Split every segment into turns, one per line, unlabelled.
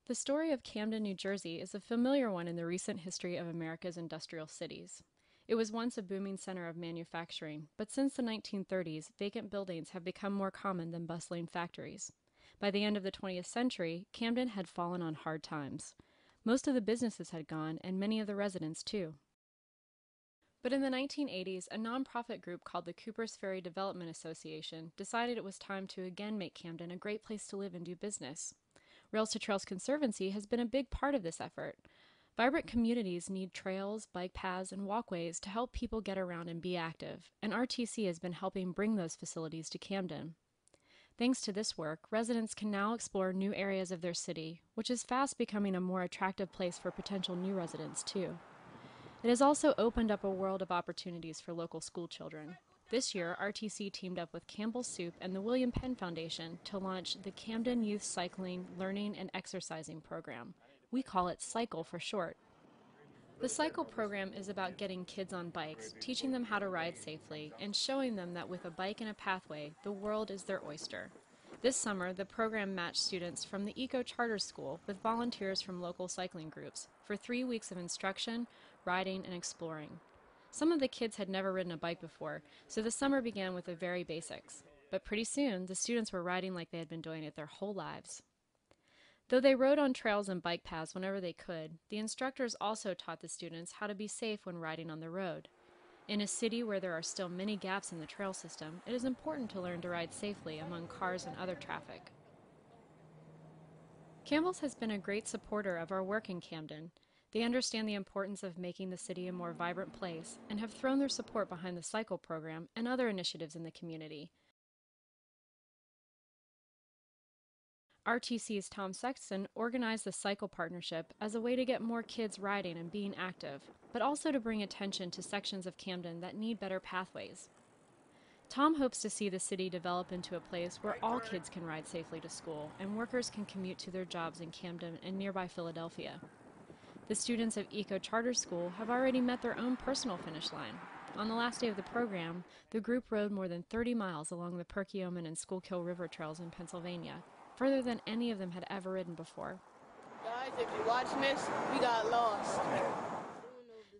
The story of Camden, New Jersey is a familiar one in the recent history of America's industrial cities. It was once a booming center of manufacturing, but since the 1930s, vacant buildings have become more common than bustling factories. By the end of the 20th century, Camden had fallen on hard times. Most of the businesses had gone, and many of the residents too. But in the 1980s, a nonprofit group called the Coopers Ferry Development Association decided it was time to again make Camden a great place to live and do business. Rails to Trails Conservancy has been a big part of this effort. Vibrant communities need trails, bike paths, and walkways to help people get around and be active, and RTC has been helping bring those facilities to Camden. Thanks to this work, residents can now explore new areas of their city, which is fast becoming a more attractive place for potential new residents, too. It has also opened up a world of opportunities for local school children. This year, RTC teamed up with Campbell Soup and the William Penn Foundation to launch the Camden Youth Cycling, Learning, and Exercising Program. We call it CYCLE for short. The CYCLE program is about getting kids on bikes, teaching them how to ride safely, and showing them that with a bike and a pathway, the world is their oyster. This summer, the program matched students from the Eco Charter School with volunteers from local cycling groups for 3 weeks of instruction, riding, and exploring. Some of the kids had never ridden a bike before, so the summer began with the very basics. But pretty soon, the students were riding like they had been doing it their whole lives. Though they rode on trails and bike paths whenever they could, the instructors also taught the students how to be safe when riding on the road. In a city where there are still many gaps in the trail system, it is important to learn to ride safely among cars and other traffic. Campbell's has been a great supporter of our work in Camden. They understand the importance of making the city a more vibrant place and have thrown their support behind the Cycle program and other initiatives in the community. RTC's Tom Sexton organized the Cycle Partnership as a way to get more kids riding and being active, but also to bring attention to sections of Camden that need better pathways. Tom hopes to see the city develop into a place where all kids can ride safely to school and workers can commute to their jobs in Camden and nearby Philadelphia. The students of Eco Charter School have already met their own personal finish line. On the last day of the program, the group rode more than 30 miles along the Perkiomen and Schuylkill River trails in Pennsylvania, further than any of them had ever ridden before.
Guys, if you're watching this, we got lost.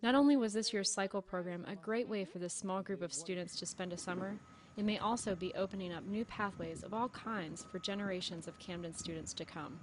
Not only was this year's cycle program a great way for this small group of students to spend a summer, it may also be opening up new pathways of all kinds for generations of Camden students to come.